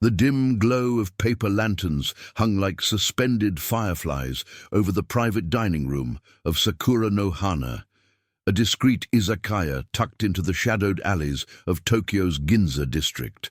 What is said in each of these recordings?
The dim glow of paper lanterns hung like suspended fireflies over the private dining room of Sakura no Hana, a discreet izakaya tucked into the shadowed alleys of Tokyo's Ginza district.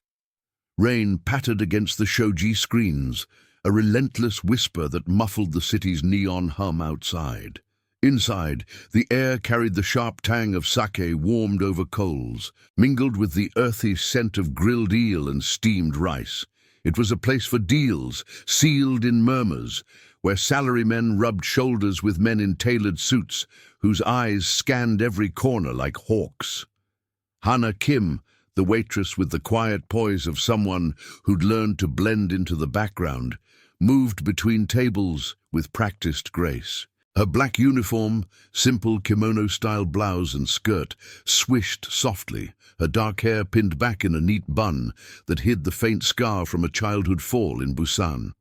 Rain pattered against the shoji screens, a relentless whisper that muffled the city's neon hum outside. Inside, the air carried the sharp tang of sake warmed over coals, mingled with the earthy scent of grilled eel and steamed rice. It was a place for deals, sealed in murmurs, where salarymen rubbed shoulders with men in tailored suits, whose eyes scanned every corner like hawks. Hana Kim, the waitress with the quiet poise of someone who'd learned to blend into the background, moved between tables with practiced grace. Her black uniform, simple kimono-style blouse and skirt swished softly, her dark hair pinned back in a neat bun that hid the faint scar from a childhood fall in Busan.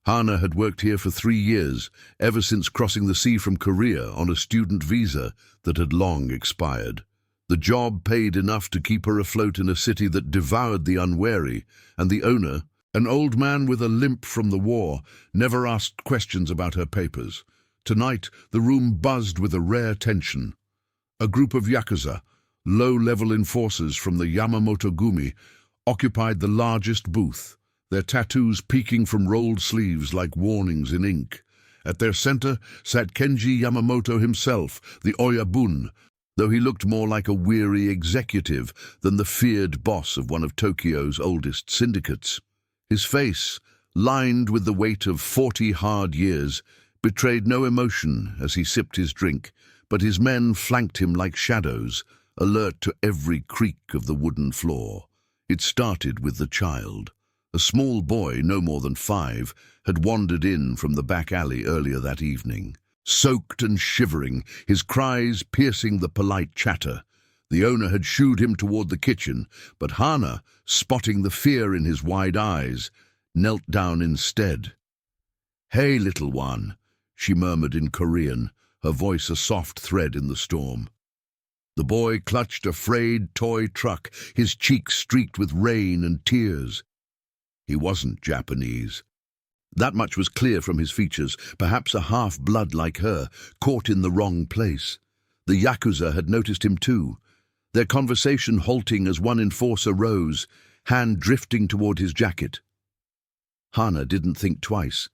Hana had worked here for 3 years, ever since crossing the sea from Korea on a student visa that had long expired. The job paid enough to keep her afloat in a city that devoured the unwary, and the owner, an old man with a limp from the war, never asked questions about her papers. Tonight, the room buzzed with a rare tension. A group of yakuza, low-level enforcers from the Yamamoto-gumi, occupied the largest booth, their tattoos peeking from rolled sleeves like warnings in ink. At their center sat Kenji Yamamoto himself, the Oyabun, though he looked more like a weary executive than the feared boss of one of Tokyo's oldest syndicates. His face, lined with the weight of 40 hard years, betrayed no emotion as he sipped his drink, but his men flanked him like shadows, alert to every creak of the wooden floor. It started with the child. A small boy, no more than 5, had wandered in from the back alley earlier that evening. Soaked and shivering, his cries piercing the polite chatter. The owner had shooed him toward the kitchen, but Hana, spotting the fear in his wide eyes, knelt down instead. "Hey, little one," she murmured in Korean, her voice a soft thread in the storm. The boy clutched a frayed toy truck, his cheeks streaked with rain and tears. He wasn't Japanese. That much was clear from his features, perhaps a half-blood like her, caught in the wrong place. The yakuza had noticed him too, their conversation halting as one enforcer rose, hand drifting toward his jacket. Hana didn't think twice.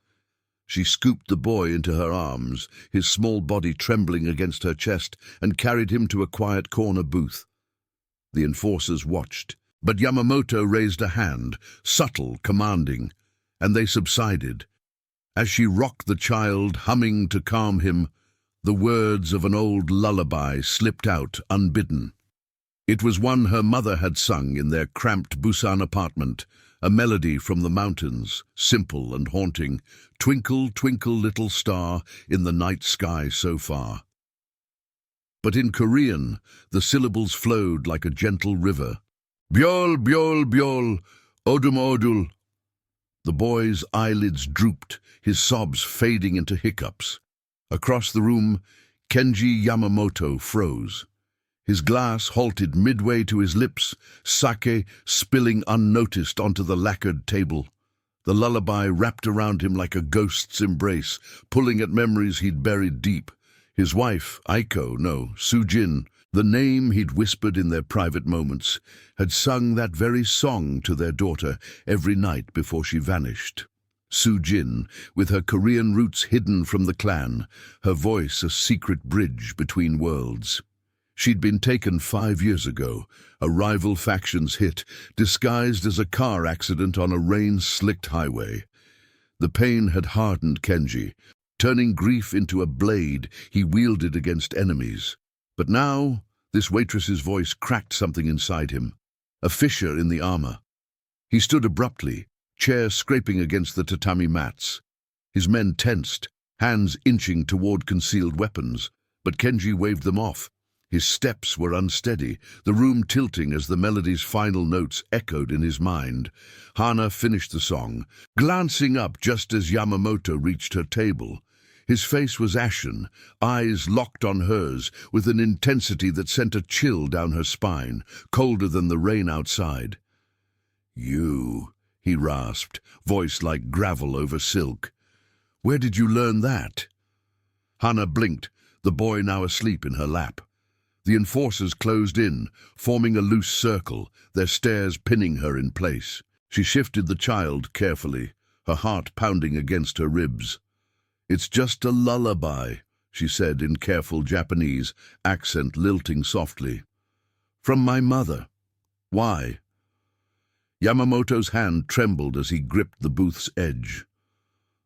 She scooped the boy into her arms, his small body trembling against her chest, and carried him to a quiet corner booth. The enforcers watched, but Yamamoto raised a hand, subtle, commanding, and they subsided. As she rocked the child, humming to calm him, the words of an old lullaby slipped out unbidden. It was one her mother had sung in their cramped Busan apartment, a melody from the mountains, simple and haunting, "Twinkle, twinkle, little star, in the night sky so far." But in Korean, the syllables flowed like a gentle river. "Byol, byol, byol, odum odul." The boy's eyelids drooped, his sobs fading into hiccups. Across the room, Kenji Yamamoto froze. His glass halted midway to his lips, sake spilling unnoticed onto the lacquered table. The lullaby wrapped around him like a ghost's embrace, pulling at memories he'd buried deep. His wife, Sujin, the name he'd whispered in their private moments, had sung that very song to their daughter every night before she vanished. Sujin, with her Korean roots hidden from the clan, her voice a secret bridge between worlds. She'd been taken 5 years ago, a rival faction's hit, disguised as a car accident on a rain-slicked highway. The pain had hardened Kenji, turning grief into a blade he wielded against enemies. But now, this waitress's voice cracked something inside him, a fissure in the armor. He stood abruptly, chair scraping against the tatami mats. His men tensed, hands inching toward concealed weapons, but Kenji waved them off. His steps were unsteady, the room tilting as the melody's final notes echoed in his mind. Hana finished the song, glancing up just as Yamamoto reached her table. His face was ashen, eyes locked on hers with an intensity that sent a chill down her spine, colder than the rain outside. "You," he rasped, voice like gravel over silk. "Where did you learn that?" Hana blinked, the boy now asleep in her lap. The enforcers closed in, forming a loose circle, their stares pinning her in place. She shifted the child carefully, her heart pounding against her ribs. "It's just a lullaby," she said in careful Japanese, accent lilting softly. "From my mother. Why?" Yamamoto's hand trembled as he gripped the booth's edge.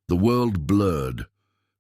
The world blurred.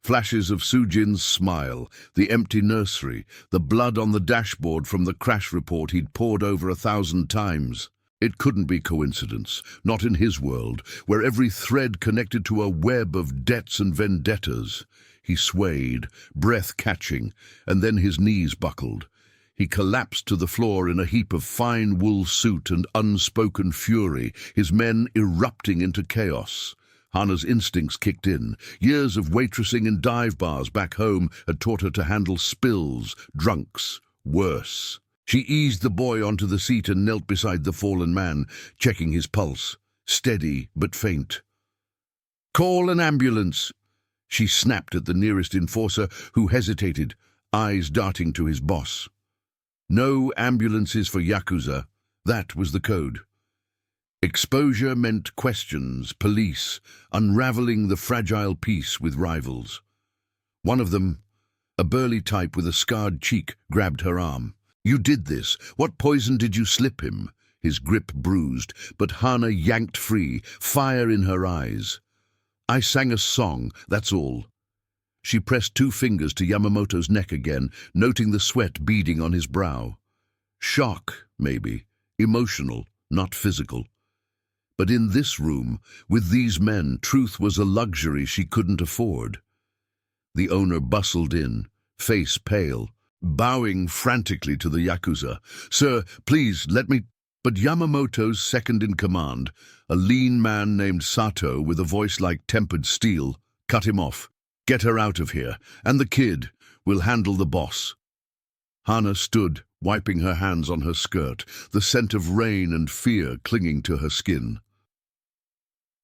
Flashes of Sujin's smile, the empty nursery, the blood on the dashboard from the crash report he'd pored over 1,000 times. It couldn't be coincidence, not in his world, where every thread connected to a web of debts and vendettas. He swayed, breath catching, and then his knees buckled. He collapsed to the floor in a heap of fine wool soot and unspoken fury, his men erupting into chaos. Hana's instincts kicked in. Years of waitressing in dive bars back home had taught her to handle spills, drunks, worse. She eased the boy onto the seat and knelt beside the fallen man, checking his pulse, steady but faint. "Call an ambulance," she snapped at the nearest enforcer, who hesitated, eyes darting to his boss. No ambulances for Yakuza. That was the code. Exposure meant questions, police, unraveling the fragile peace with rivals. One of them, a burly type with a scarred cheek, grabbed her arm. "You did this. What poison did you slip him?" His grip bruised, but Hana yanked free, fire in her eyes. "I sang a song, that's all." She pressed 2 fingers to Yamamoto's neck again, noting the sweat beading on his brow. Shock, maybe. Emotional, not physical. But in this room, with these men, truth was a luxury she couldn't afford. The owner bustled in, face pale, bowing frantically to the Yakuza. "Sir, please, let me—" But Yamamoto's second-in-command, a lean man named Sato with a voice like tempered steel, cut him off. "Get her out of here, and the kid. We'll handle the boss." Hana stood, wiping her hands on her skirt, the scent of rain and fear clinging to her skin.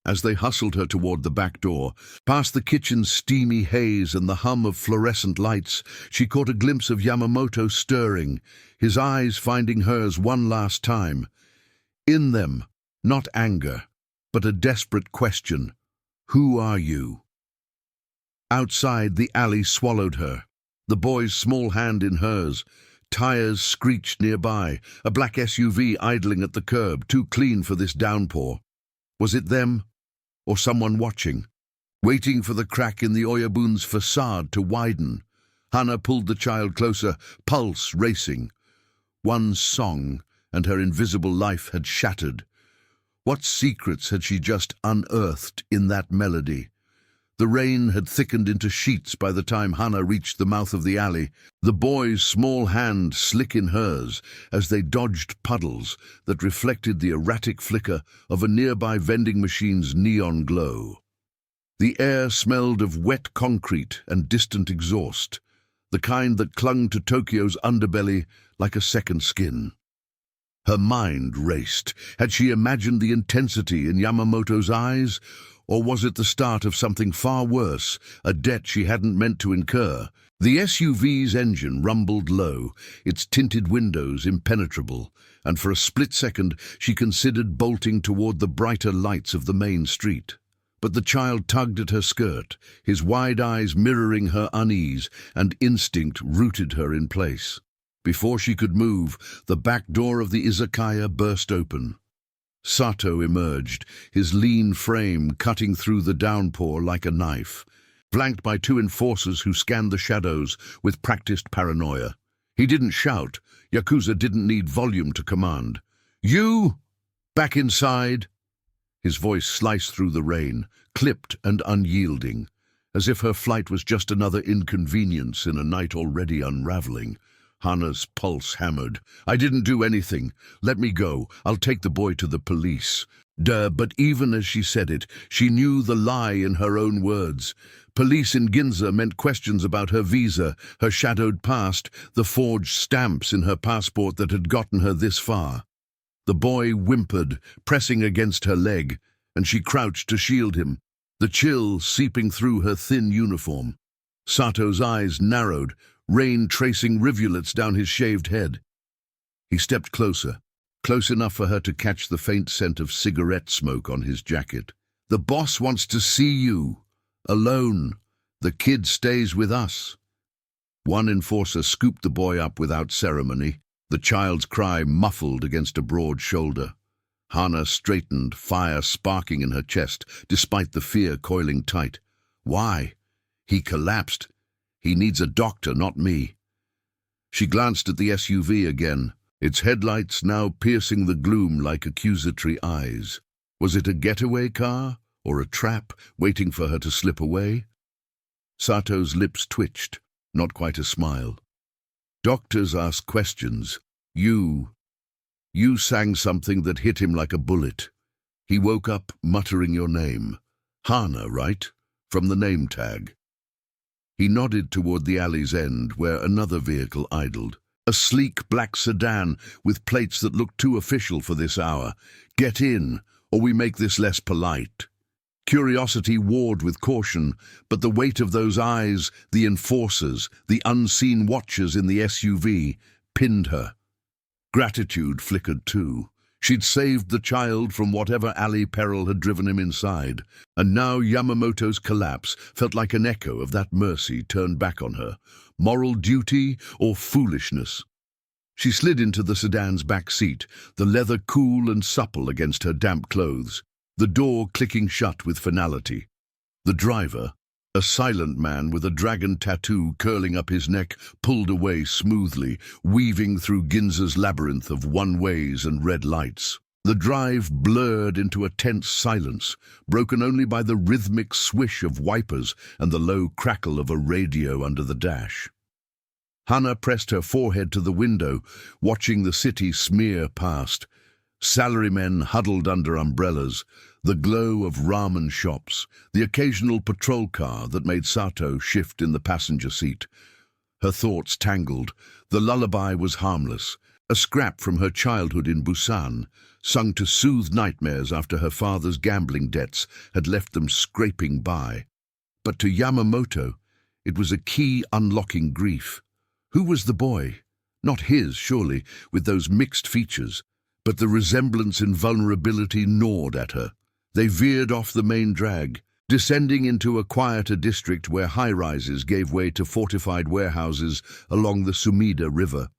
As they hustled her toward the back door, past the kitchen's steamy haze and the hum of fluorescent lights, she caught a glimpse of Yamamoto stirring, his eyes finding hers one last time. In them, not anger, but a desperate question. "Who are you?" Outside, the alley swallowed her, the boy's small hand in hers. Tires screeched nearby, a black SUV idling at the curb, too clean for this downpour. Was it them? Or someone watching? Waiting for the crack in the Oyabun's facade to widen? Hana pulled the child closer, pulse racing. One song, and her invisible life had shattered. What secrets had she just unearthed in that melody? The rain had thickened into sheets by the time Hana reached the mouth of the alley, the boy's small hand slick in hers as they dodged puddles that reflected the erratic flicker of a nearby vending machine's neon glow. The air smelled of wet concrete and distant exhaust, the kind that clung to Tokyo's underbelly like a second skin. Her mind raced. Had she imagined the intensity in Yamamoto's eyes? Or was it the start of something far worse, a debt she hadn't meant to incur? The SUV's engine rumbled low, its tinted windows impenetrable, and for a split second she considered bolting toward the brighter lights of the main street. But the child tugged at her skirt, his wide eyes mirroring her unease, and instinct rooted her in place. Before she could move, the back door of the izakaya burst open. Sato emerged, his lean frame cutting through the downpour like a knife, flanked by 2 enforcers who scanned the shadows with practiced paranoia. He didn't shout. Yakuza didn't need volume to command. "You! Back inside!" His voice sliced through the rain, clipped and unyielding, as if her flight was just another inconvenience in a night already unraveling. Hana's pulse hammered. "I didn't do anything. Let me go. I'll take the boy to the police." But even as she said it, she knew the lie in her own words. Police in Ginza meant questions about her visa, her shadowed past, the forged stamps in her passport that had gotten her this far. The boy whimpered, pressing against her leg, and she crouched to shield him, the chill seeping through her thin uniform. Sato's eyes narrowed, rain tracing rivulets down his shaved head. He stepped closer, close enough for her to catch the faint scent of cigarette smoke on his jacket. "The boss wants to see you. Alone. The kid stays with us." One enforcer scooped the boy up without ceremony, the child's cry muffled against a broad shoulder. Hana straightened, fire sparking in her chest, despite the fear coiling tight. "Why?" "He collapsed. He needs a doctor, not me." She glanced at the SUV again, its headlights now piercing the gloom like accusatory eyes. Was it a getaway car, or a trap waiting for her to slip away? Sato's lips twitched, not quite a smile. "Doctors ask questions. You sang something that hit him like a bullet." He woke up, muttering your name. "Hana, right? From the name tag." He nodded toward the alley's end, where another vehicle idled. A sleek black sedan with plates that looked too official for this hour. "Get in, or we make this less polite." Curiosity warred with caution, but the weight of those eyes, the enforcers, the unseen watchers in the SUV, pinned her. Gratitude flickered too. She'd saved the child from whatever alley peril had driven him inside, and now Yamamoto's collapse felt like an echo of that mercy turned back on her. Moral duty or foolishness? She slid into the sedan's back seat, the leather cool and supple against her damp clothes, the door clicking shut with finality. The driver, a silent man with a dragon tattoo curling up his neck, pulled away smoothly, weaving through Ginza's labyrinth of one-ways and red lights. The drive blurred into a tense silence, broken only by the rhythmic swish of wipers and the low crackle of a radio under the dash. Hana pressed her forehead to the window, watching the city smear past. Salarymen huddled under umbrellas, the glow of ramen shops, the occasional patrol car that made Sato shift in the passenger seat. Her thoughts tangled. The lullaby was harmless, a scrap from her childhood in Busan, sung to soothe nightmares after her father's gambling debts had left them scraping by. But to Yamamoto, it was a key unlocking grief. Who was the boy? Not his, surely, with those mixed features. But the resemblance and vulnerability gnawed at her. They veered off the main drag, descending into a quieter district where high-rises gave way to fortified warehouses along the Sumida River.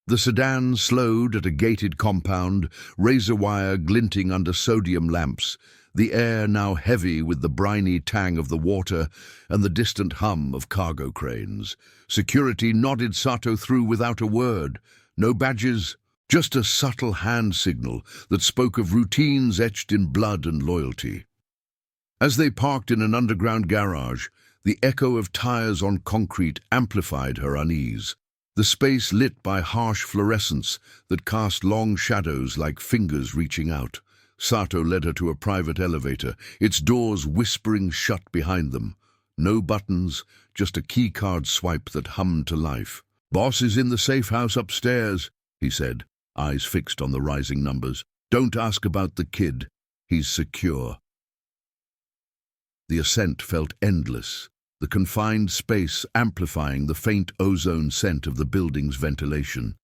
The sedan slowed at a gated compound, razor wire glinting under sodium lamps, the air now heavy with the briny tang of the water and the distant hum of cargo cranes. Security nodded Sato through without a word. No badges, just a subtle hand signal that spoke of routines etched in blood and loyalty. As they parked in an underground garage, the echo of tires on concrete amplified her unease. The space lit by harsh fluorescence that cast long shadows like fingers reaching out. Sato led her to a private elevator, its doors whispering shut behind them. No buttons, just a keycard swipe that hummed to life. "Boss is in the safe house upstairs," he said, eyes fixed on the rising numbers. "Don't ask about the kid. He's secure." The ascent felt endless, the confined space amplifying the faint ozone scent of the building's ventilation.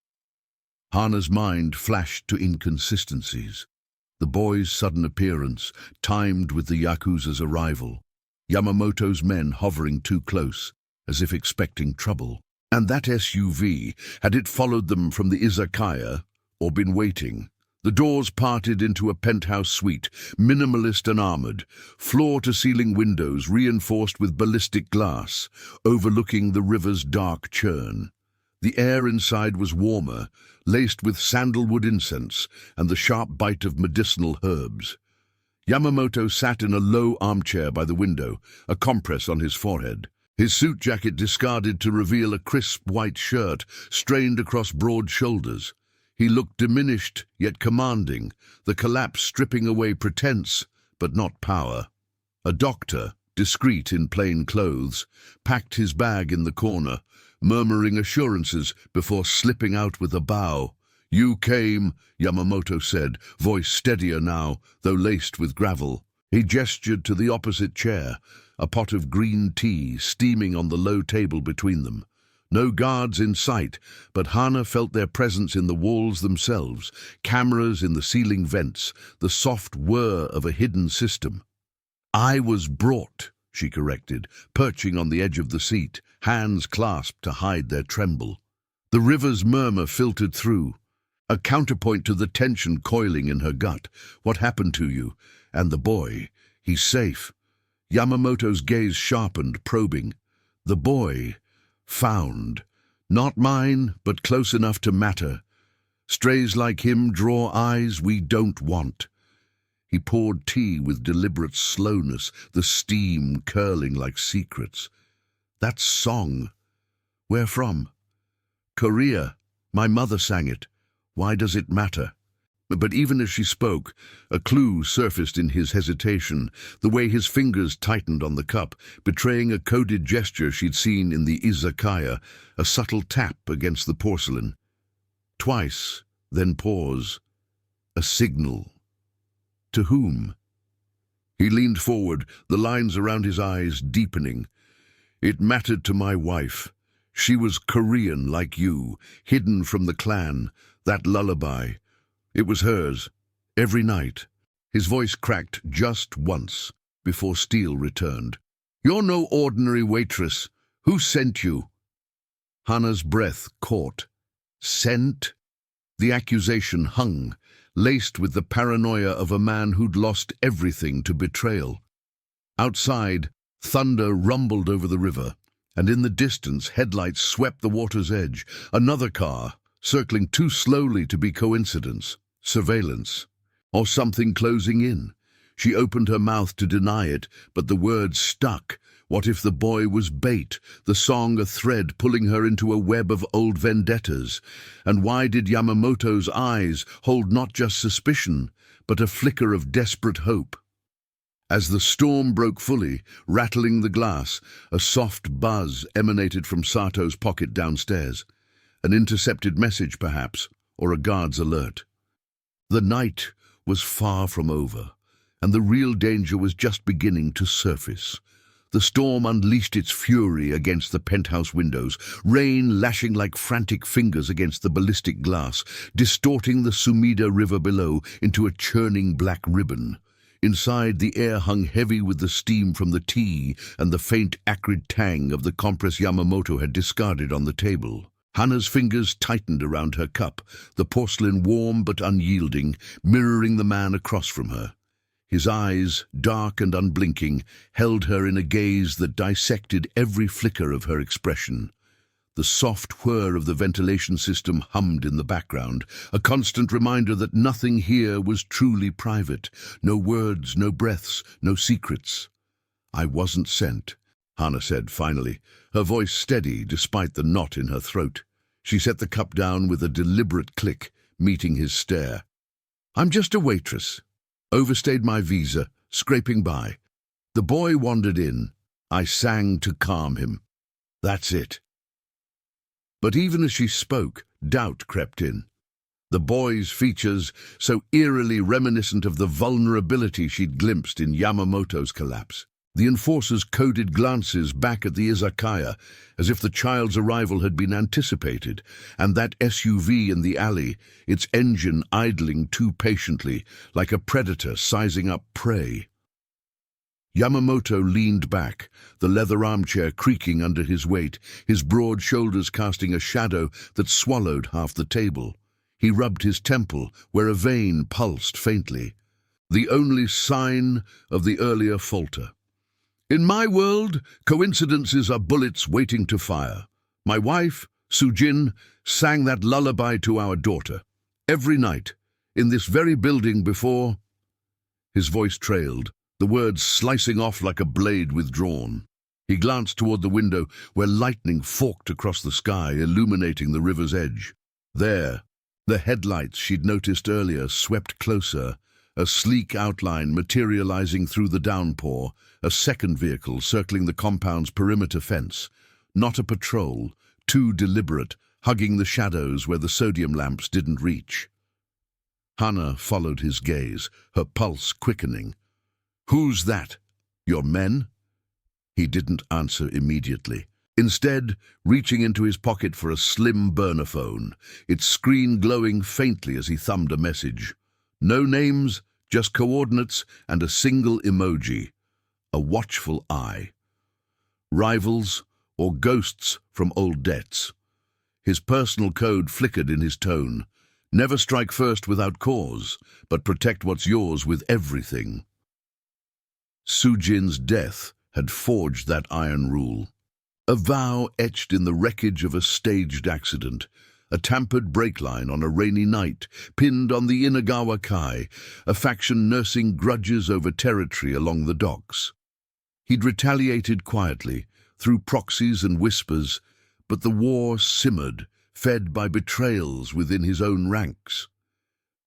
Hana's mind flashed to inconsistencies. The boy's sudden appearance, timed with the Yakuza's arrival. Yamamoto's men hovering too close, as if expecting trouble. And that SUV, had it followed them from the izakaya, or been waiting? The doors parted into a penthouse suite, minimalist and armored, floor-to-ceiling windows reinforced with ballistic glass, overlooking the river's dark churn. The air inside was warmer, laced with sandalwood incense and the sharp bite of medicinal herbs. Yamamoto sat in a low armchair by the window, a compress on his forehead. His suit jacket discarded to reveal a crisp white shirt strained across broad shoulders. He looked diminished, yet commanding, the collapse stripping away pretense, but not power. A doctor, discreet in plain clothes, packed his bag in the corner, murmuring assurances before slipping out with a bow. You came, Yamamoto said, voice steadier now, though laced with gravel. He gestured to the opposite chair, a pot of green tea steaming on the low table between them. No guards in sight, but Hana felt their presence in the walls themselves, cameras in the ceiling vents, the soft whir of a hidden system. I was brought, she corrected, perching on the edge of the seat, hands clasped to hide their tremble. The river's murmur filtered through, a counterpoint to the tension coiling in her gut. What happened to you? And the boy, he's safe. Yamamoto's gaze sharpened, probing. The boy, found. Not mine, but close enough to matter. Strays like him draw eyes we don't want. He poured tea with deliberate slowness, the steam curling like secrets. That song. Where from? Korea. My mother sang it. Why does it matter? But even as she spoke, a clue surfaced in his hesitation, the way his fingers tightened on the cup, betraying a coded gesture she'd seen in the izakaya, a subtle tap against the porcelain. Twice, then pause. A signal. To whom? He leaned forward, the lines around his eyes deepening. It mattered to my wife. She was Korean like you, hidden from the clan, that lullaby. It was hers, every night. His voice cracked just once, before Steele returned. You're no ordinary waitress. Who sent you? Hana's breath caught. Sent? The accusation hung, laced with the paranoia of a man who'd lost everything to betrayal. Outside, thunder rumbled over the river, and in the distance headlights swept the water's edge. Another car, circling too slowly to be coincidence. Surveillance. Or something closing in. She opened her mouth to deny it, but the words stuck. What if the boy was bait, the song a thread pulling her into a web of old vendettas? And why did Yamamoto's eyes hold not just suspicion, but a flicker of desperate hope? As the storm broke fully, rattling the glass, a soft buzz emanated from Sato's pocket downstairs. An intercepted message, perhaps, or a guard's alert. The night was far from over, and the real danger was just beginning to surface. The storm unleashed its fury against the penthouse windows, rain lashing like frantic fingers against the ballistic glass, distorting the Sumida River below into a churning black ribbon. Inside, the air hung heavy with the steam from the tea and the faint acrid tang of the compress Yamamoto had discarded on the table. Hana's fingers tightened around her cup, the porcelain warm but unyielding, mirroring the man across from her. His eyes, dark and unblinking, held her in a gaze that dissected every flicker of her expression. The soft whir of the ventilation system hummed in the background, a constant reminder that nothing here was truly private. No words, no breaths, no secrets. I wasn't sent, Hana said finally, her voice steady despite the knot in her throat. She set the cup down with a deliberate click, meeting his stare. I'm just a waitress. Overstayed my visa, scraping by. The boy wandered in. I sang to calm him. That's it. But even as she spoke, doubt crept in. The boy's features, so eerily reminiscent of the vulnerability she'd glimpsed in Yamamoto's collapse. The enforcer's coded glances back at the izakaya, as if the child's arrival had been anticipated, and that SUV in the alley, its engine idling too patiently, like a predator sizing up prey. Yamamoto leaned back, the leather armchair creaking under his weight, his broad shoulders casting a shadow that swallowed half the table. He rubbed his temple, where a vein pulsed faintly, the only sign of the earlier falter. In my world, coincidences are bullets waiting to fire. My wife, Sujin, sang that lullaby to our daughter. Every night, in this very building before... His voice trailed, the words slicing off like a blade withdrawn. He glanced toward the window, where lightning forked across the sky, illuminating the river's edge. There, the headlights she'd noticed earlier swept closer, a sleek outline materializing through the downpour, a second vehicle circling the compound's perimeter fence. Not a patrol, too deliberate, hugging the shadows where the sodium lamps didn't reach. Hannah followed his gaze, her pulse quickening. "Who's that? Your men?" He didn't answer immediately. Instead, reaching into his pocket for a slim burner phone, its screen glowing faintly as he thumbed a message. No names, just coordinates and a single emoji. A watchful eye. Rivals or ghosts from old debts. His personal code flickered in his tone. Never strike first without cause, but protect what's yours with everything. Sujin's death had forged that iron rule. A vow etched in the wreckage of a staged accident, a tampered brake line on a rainy night, pinned on the Inagawa Kai, a faction nursing grudges over territory along the docks. He'd retaliated quietly, through proxies and whispers, but the war simmered, fed by betrayals within his own ranks.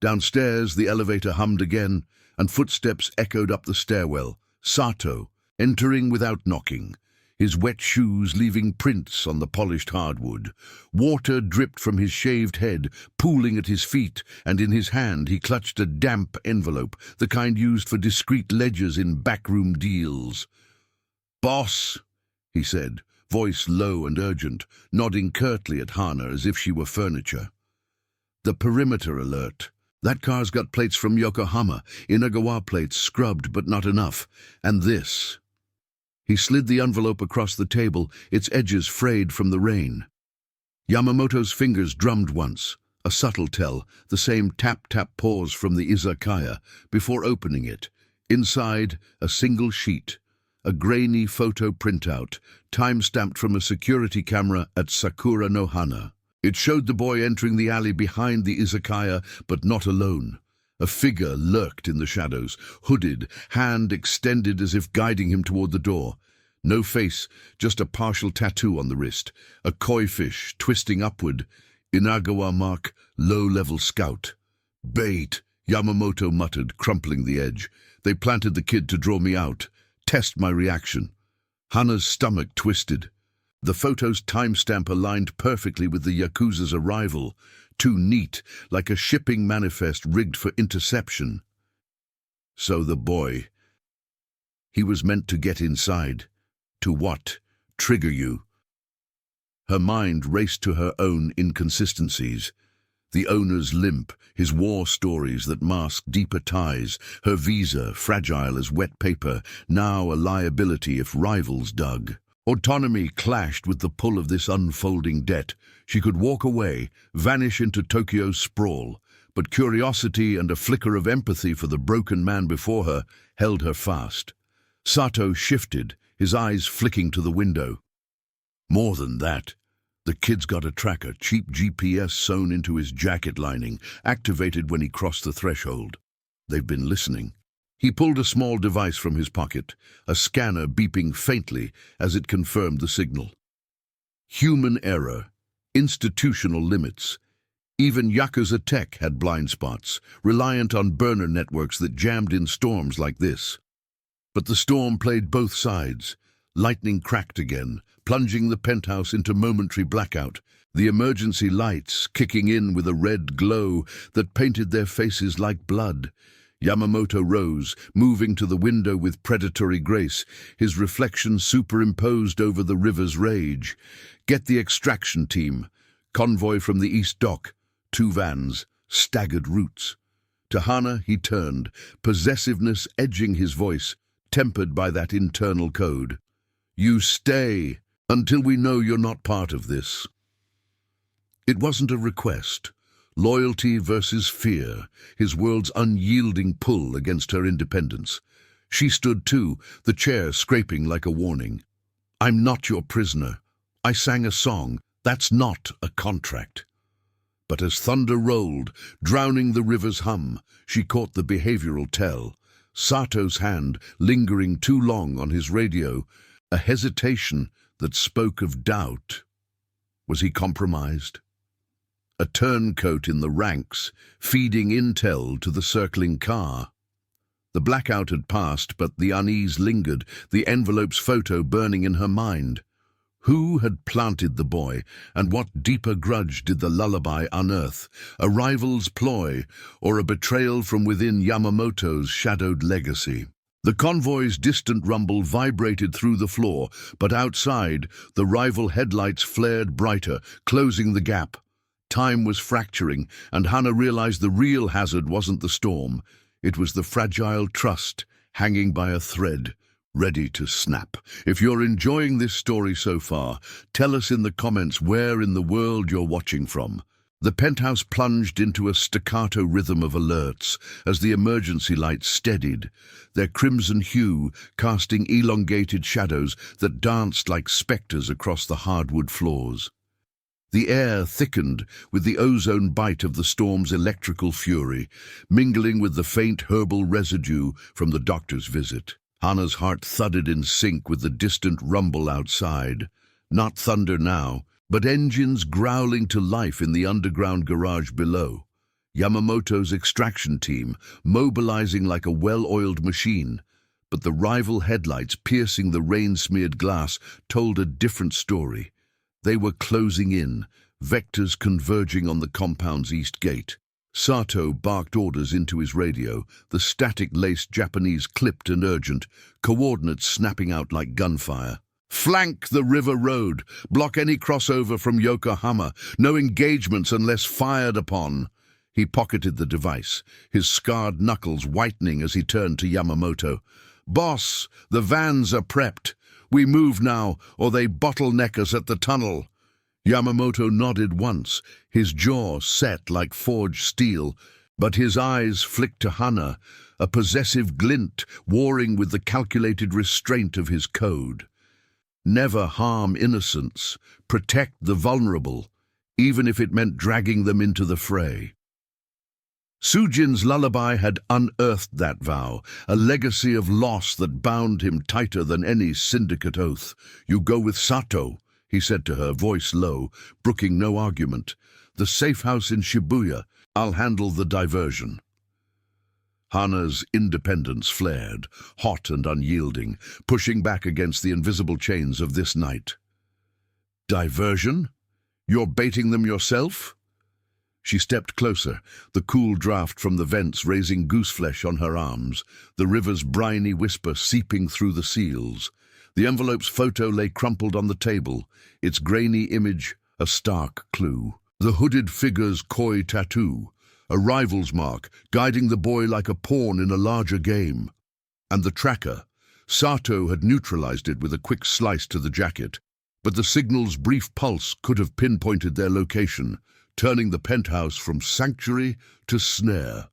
Downstairs, the elevator hummed again, and footsteps echoed up the stairwell. Sato, entering without knocking, his wet shoes leaving prints on the polished hardwood. Water dripped from his shaved head, pooling at his feet, and in his hand he clutched a damp envelope, the kind used for discreet ledgers in backroom deals. "Boss," he said, voice low and urgent, nodding curtly at Hannah as if she were furniture. "The perimeter alert. That car's got plates from Yokohama, Inagawa plates, scrubbed but not enough. And this." He slid the envelope across the table, its edges frayed from the rain. Yamamoto's fingers drummed once, a subtle tell, the same tap-tap pause from the izakaya, before opening it. Inside, a single sheet, a grainy photo printout, time-stamped from a security camera at Sakura no Hana. It showed the boy entering the alley behind the izakaya, but not alone. A figure lurked in the shadows, hooded, hand extended as if guiding him toward the door. No face, just a partial tattoo on the wrist, a koi fish twisting upward. Inagawa mark, low-level scout. "Bait," Yamamoto muttered, crumpling the edge. "They planted the kid to draw me out. Test my reaction." Hana's stomach twisted. The photo's timestamp aligned perfectly with the Yakuza's arrival, too neat, like a shipping manifest rigged for interception. So the boy. He was meant to get inside. To what? Trigger you. Her mind raced to her own inconsistencies. The owner's limp, his war stories that masked deeper ties, her visa, fragile as wet paper, now a liability if rivals dug. Autonomy clashed with the pull of this unfolding debt. She could walk away, vanish into Tokyo's sprawl, but curiosity and a flicker of empathy for the broken man before her held her fast. Sato shifted, his eyes flicking to the window. More than that. The kid's got a tracker, cheap GPS sewn into his jacket lining, activated when he crossed the threshold. They've been listening. He pulled a small device from his pocket, a scanner beeping faintly as it confirmed the signal. Human error, institutional limits. Even Yakuza tech had blind spots, reliant on burner networks that jammed in storms like this. But the storm played both sides. Lightning cracked again, plunging the penthouse into momentary blackout, the emergency lights kicking in with a red glow that painted their faces like blood. Yamamoto rose, moving to the window with predatory grace, his reflection superimposed over the river's rage. "Get the extraction team." Convoy from the east dock. 2 vans, staggered routes. To Hana he turned, possessiveness edging his voice, tempered by that internal code. "You stay until we know you're not part of this." It wasn't a request. Loyalty versus fear, his world's unyielding pull against her independence. She stood too, the chair scraping like a warning. "I'm not your prisoner. I sang a song. That's not a contract." But as thunder rolled, drowning the river's hum, she caught the behavioral tell. Sato's hand lingering too long on his radio, a hesitation that spoke of doubt. Was he compromised? A turncoat in the ranks, feeding intel to the circling car. The blackout had passed, but the unease lingered, the envelope's photo burning in her mind. Who had planted the boy, and what deeper grudge did the lullaby unearth? A rival's ploy, or a betrayal from within Yamamoto's shadowed legacy? The convoy's distant rumble vibrated through the floor, but outside, the rival headlights flared brighter, closing the gap. Time was fracturing, and Hana realized the real hazard wasn't the storm. It was the fragile trust hanging by a thread, ready to snap. If you're enjoying this story so far, tell us in the comments where in the world you're watching from. The penthouse plunged into a staccato rhythm of alerts as the emergency lights steadied, their crimson hue casting elongated shadows that danced like specters across the hardwood floors. The air thickened with the ozone bite of the storm's electrical fury, mingling with the faint herbal residue from the doctor's visit. Hana's heart thudded in sync with the distant rumble outside. Not thunder now, but engines growling to life in the underground garage below. Yamamoto's extraction team, mobilizing like a well-oiled machine. But the rival headlights piercing the rain-smeared glass told a different story. They were closing in, vectors converging on the compound's east gate. Sato barked orders into his radio, the static-laced Japanese clipped and urgent, coordinates snapping out like gunfire. Flank the river road, block any crossover from Yokohama, no engagements unless fired upon. He pocketed the device, his scarred knuckles whitening as he turned to Yamamoto. Boss, the vans are prepped. We move now, or they bottleneck us at the tunnel. Yamamoto nodded once, his jaw set like forged steel, but his eyes flicked to Hana, a possessive glint warring with the calculated restraint of his code. Never harm innocents, protect the vulnerable, even if it meant dragging them into the fray. Sujin's lullaby had unearthed that vow, a legacy of loss that bound him tighter than any syndicate oath. You go with Sato, he said to her, voice low, brooking no argument. The safe house in Shibuya, I'll handle the diversion. Hana's independence flared, hot and unyielding, pushing back against the invisible chains of this night. Diversion? You're baiting them yourself? She stepped closer, the cool draft from the vents raising gooseflesh on her arms, the river's briny whisper seeping through the seals. The envelope's photo lay crumpled on the table, its grainy image a stark clue. The hooded figure's coy tattoo, a rival's mark, guiding the boy like a pawn in a larger game. And the tracker. Sato had neutralized it with a quick slice to the jacket, but the signal's brief pulse could have pinpointed their location, turning the penthouse from sanctuary to snare.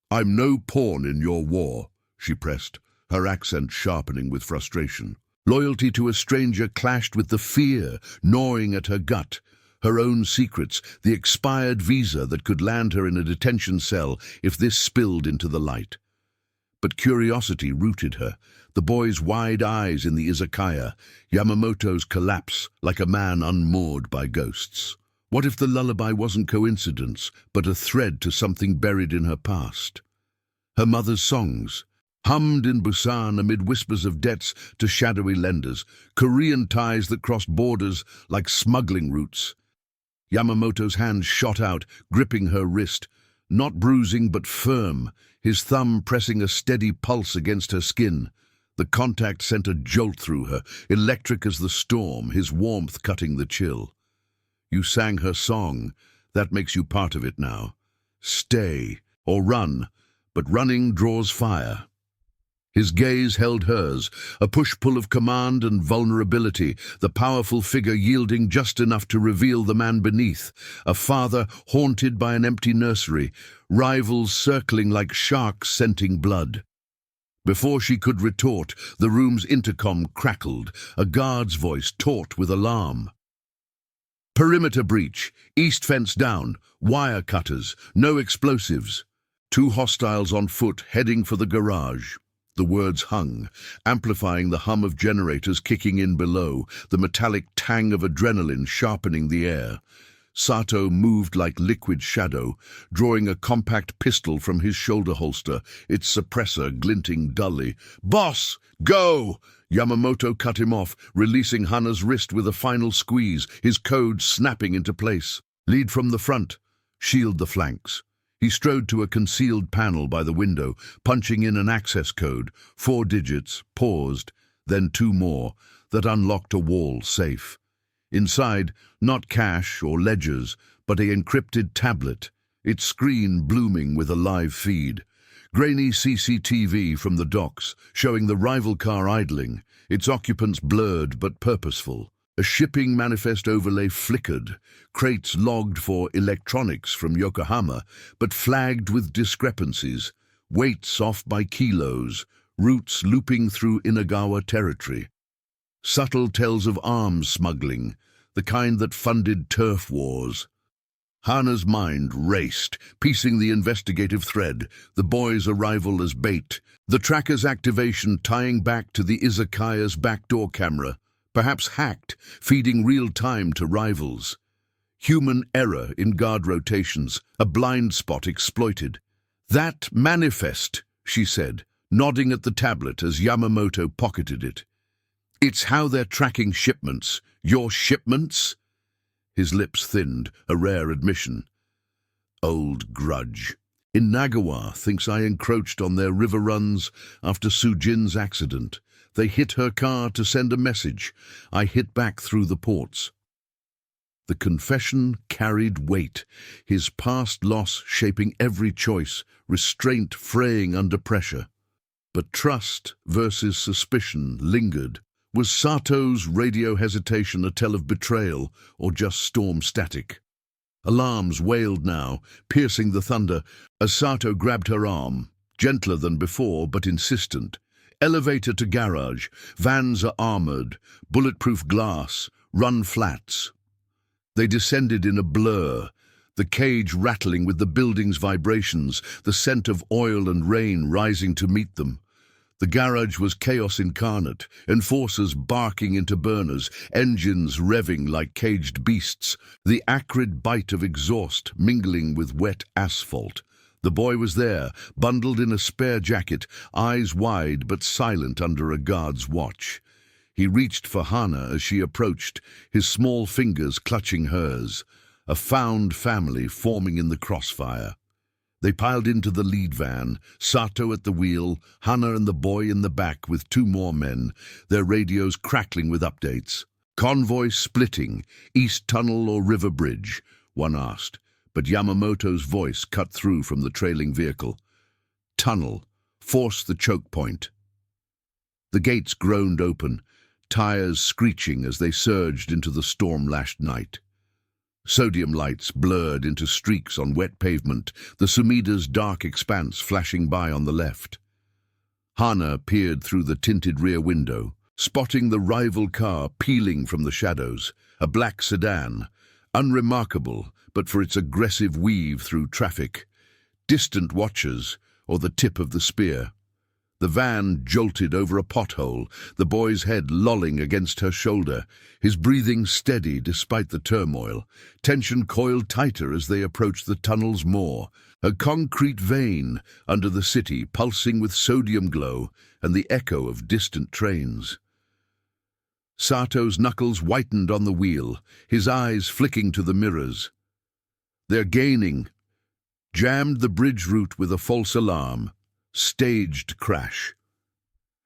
I'm no pawn in your war, she pressed, her accent sharpening with frustration. Loyalty to a stranger clashed with the fear gnawing at her gut, her own secrets, the expired visa that could land her in a detention cell if this spilled into the light. But curiosity rooted her, the boy's wide eyes in the izakaya, Yamamoto's collapse like a man unmoored by ghosts. What if the lullaby wasn't coincidence, but a thread to something buried in her past? Her mother's songs, hummed in Busan amid whispers of debts to shadowy lenders, Korean ties that crossed borders like smuggling routes. Yamamoto's hand shot out, gripping her wrist, not bruising but firm, his thumb pressing a steady pulse against her skin. The contact sent a jolt through her, electric as the storm, his warmth cutting the chill. You sang her song. That makes you part of it now. Stay, or run, but running draws fire. His gaze held hers, a push-pull of command and vulnerability, the powerful figure yielding just enough to reveal the man beneath, a father haunted by an empty nursery, rivals circling like sharks scenting blood. Before she could retort, the room's intercom crackled, a guard's voice taut with alarm. Perimeter breach, east fence down, wire cutters, no explosives. 2 hostiles on foot heading for the garage. The words hung, amplifying the hum of generators kicking in below, the metallic tang of adrenaline sharpening the air. Sato moved like liquid shadow, drawing a compact pistol from his shoulder holster, its suppressor glinting dully. "Boss, go!" Yamamoto cut him off, releasing Hana's wrist with a final squeeze, his code snapping into place. "Lead from the front. Shield the flanks." He strode to a concealed panel by the window, punching in an access code, 4 digits, paused, then 2 more, that unlocked a wall safe. Inside, not cash or ledgers, but a encrypted tablet, its screen blooming with a live feed. Grainy CCTV from the docks, showing the rival car idling, its occupants blurred but purposeful. A shipping manifest overlay flickered, crates logged for electronics from Yokohama, but flagged with discrepancies, weights off by kilos, routes looping through Inagawa territory. Subtle tells of arms smuggling, the kind that funded turf wars. Hana's mind raced, piecing the investigative thread, the boy's arrival as bait, the tracker's activation tying back to the izakaya's backdoor camera, perhaps hacked, feeding real time to rivals. Human error in guard rotations, a blind spot exploited. "That manifest," she said, nodding at the tablet as Yamamoto pocketed it. "It's how they're tracking shipments. Your shipments?" His lips thinned, a rare admission. "Old grudge. Inagawa thinks I encroached on their river runs after Sujin's accident. They hit her car to send a message. I hit back through the ports." The confession carried weight, his past loss shaping every choice, restraint fraying under pressure. But trust versus suspicion lingered. Was Sato's radio hesitation a tell of betrayal or just storm static? Alarms wailed now, piercing the thunder, as Sato grabbed her arm, gentler than before but insistent. "Elevator to garage. Vans are armored. Bulletproof glass. Run flats." They descended in a blur, the cage rattling with the building's vibrations, the scent of oil and rain rising to meet them. The garage was chaos incarnate, enforcers barking into burners, engines revving like caged beasts, the acrid bite of exhaust mingling with wet asphalt. The boy was there, bundled in a spare jacket, eyes wide but silent under a guard's watch. He reached for Hana as she approached, his small fingers clutching hers, a found family forming in the crossfire. They piled into the lead van, Sato at the wheel, Hana and the boy in the back with 2 more men, their radios crackling with updates. "Convoy splitting, East Tunnel or River Bridge?" one asked, but Yamamoto's voice cut through from the trailing vehicle. "Tunnel. Force the choke point." The gates groaned open, tires screeching as they surged into the storm-lashed night. Sodium lights blurred into streaks on wet pavement, the Sumida's dark expanse flashing by on the left. Hana peered through the tinted rear window, spotting the rival car peeling from the shadows, a black sedan, unremarkable but for its aggressive weave through traffic. Distant watchers, or the tip of the spear. The van jolted over a pothole, the boy's head lolling against her shoulder, his breathing steady despite the turmoil. Tension coiled tighter as they approached the tunnel's maw, a concrete vein under the city pulsing with sodium glow and the echo of distant trains. Sato's knuckles whitened on the wheel, his eyes flicking to the mirrors. "They're gaining." Jammed the bridge route with a false alarm. Staged crash.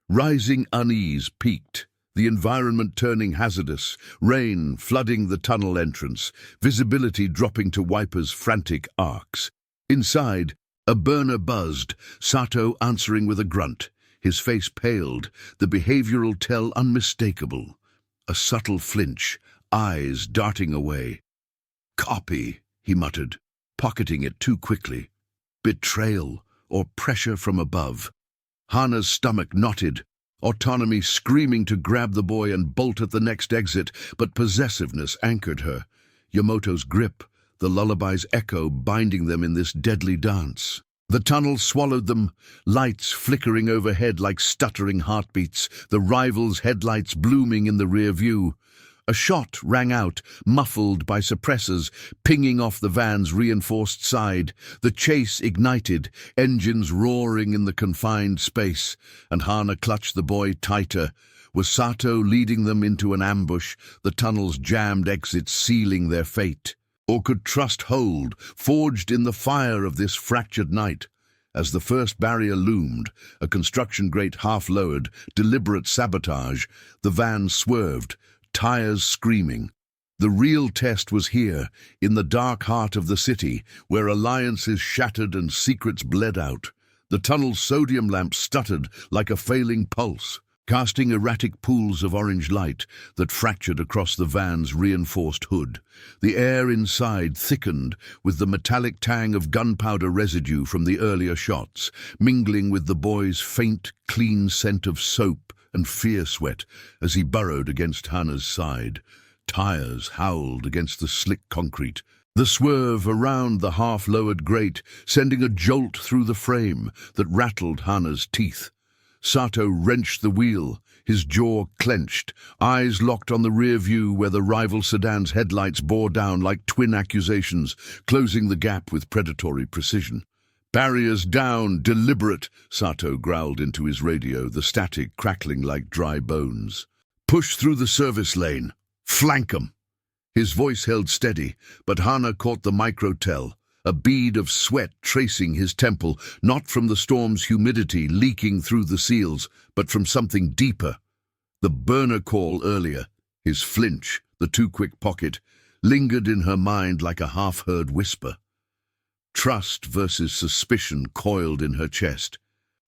Rising unease peaked, the environment turning hazardous, rain flooding the tunnel entrance, visibility dropping to wipers' frantic arcs. Inside, a burner buzzed, Sato answering with a grunt. His face paled, the behavioral tell unmistakable. A subtle flinch, eyes darting away. "Copy," he muttered, pocketing it too quickly. Betrayal. Or pressure from above. Hana's stomach knotted, autonomy screaming to grab the boy and bolt at the next exit, but possessiveness anchored her. Yamoto's grip, the lullaby's echo binding them in this deadly dance. The tunnel swallowed them, lights flickering overhead like stuttering heartbeats, the rivals' headlights blooming in the rear view. A shot rang out, muffled by suppressors, pinging off the van's reinforced side. The chase ignited, engines roaring in the confined space, and Hana clutched the boy tighter. Was Sato leading them into an ambush, the tunnel's jammed exits sealing their fate? Or could trust hold, forged in the fire of this fractured night? As the first barrier loomed, a construction grate half-lowered, deliberate sabotage, the van swerved, tires screaming. The real test was here, in the dark heart of the city, where alliances shattered and secrets bled out. The tunnel's sodium lamp stuttered like a failing pulse, casting erratic pools of orange light that fractured across the van's reinforced hood. The air inside thickened with the metallic tang of gunpowder residue from the earlier shots, mingling with the boy's faint, clean scent of soap and fear sweat as he burrowed against Hana's side. Tires howled against the slick concrete, the swerve around the half-lowered grate sending a jolt through the frame that rattled Hana's teeth. Sato wrenched the wheel, his jaw clenched, eyes locked on the rear view where the rival sedan's headlights bore down like twin accusations, closing the gap with predatory precision. "Barriers down, deliberate," Sato growled into his radio, the static crackling like dry bones. "Push through the service lane. Flank 'em." His voice held steady, but Hana caught the micro-tell, a bead of sweat tracing his temple, not from the storm's humidity leaking through the seals, but from something deeper. The burner call earlier, his flinch, the too-quick pocket, lingered in her mind like a half-heard whisper. Trust versus suspicion coiled in her chest,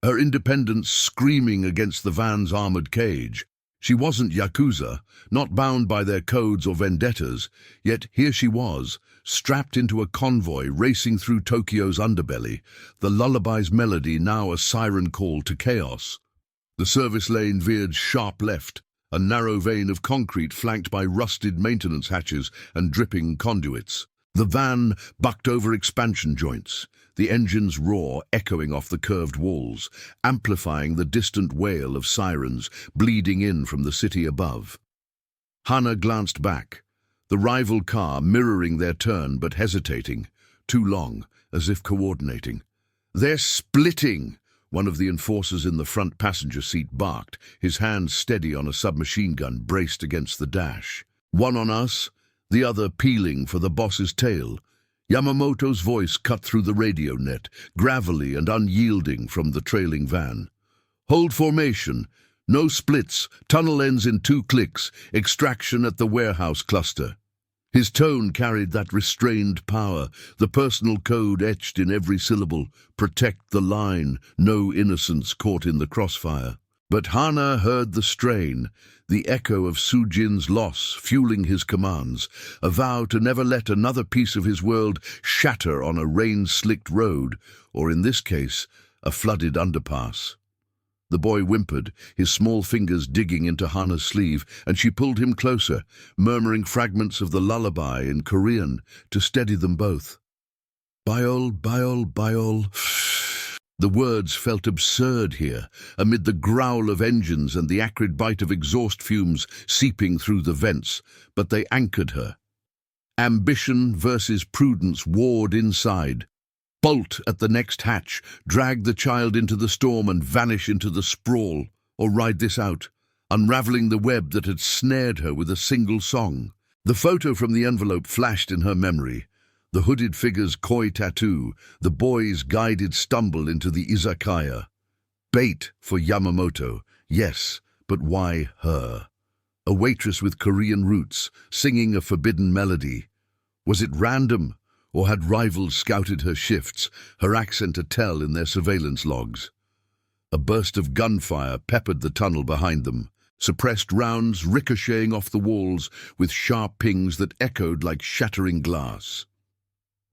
her independence screaming against the van's armored cage. She wasn't Yakuza, not bound by their codes or vendettas, yet here she was, strapped into a convoy racing through Tokyo's underbelly, the Lullaby's melody now a siren call to chaos. The service lane veered sharp left, a narrow vein of concrete flanked by rusted maintenance hatches and dripping conduits. The van bucked over expansion joints, the engine's roar echoing off the curved walls, amplifying the distant wail of sirens bleeding in from the city above. Hana glanced back, the rival car mirroring their turn but hesitating, too long, as if coordinating. "They're splitting!" One of the enforcers in the front passenger seat barked, his hand steady on a submachine gun braced against the dash. "One on us, the other peeling for the boss's tail." Yamamoto's voice cut through the radio net, gravelly and unyielding from the trailing van. "Hold formation. No splits. Tunnel ends in 2 clicks. Extraction at the warehouse cluster." His tone carried that restrained power, the personal code etched in every syllable. Protect the line. No innocents caught in the crossfire. But Hana heard the strain, the echo of Sujin's loss fueling his commands, a vow to never let another piece of his world shatter on a rain-slicked road, or in this case, a flooded underpass. The boy whimpered, his small fingers digging into Hana's sleeve, and she pulled him closer, murmuring fragments of the lullaby in Korean to steady them both. "Biol, biol, biol." The words felt absurd here, amid the growl of engines and the acrid bite of exhaust fumes seeping through the vents, but they anchored her. Ambition versus prudence warred inside. Bolt at the next hatch, drag the child into the storm and vanish into the sprawl, or ride this out, unraveling the web that had snared her with a single song. The photo from the envelope flashed in her memory. The hooded figure's coy tattoo, the boy's guided stumble into the izakaya. Bait for Yamamoto, yes, but why her? A waitress with Korean roots, singing a forbidden melody. Was it random, or had rivals scouted her shifts, her accent a tell in their surveillance logs? A burst of gunfire peppered the tunnel behind them, suppressed rounds ricocheting off the walls with sharp pings that echoed like shattering glass.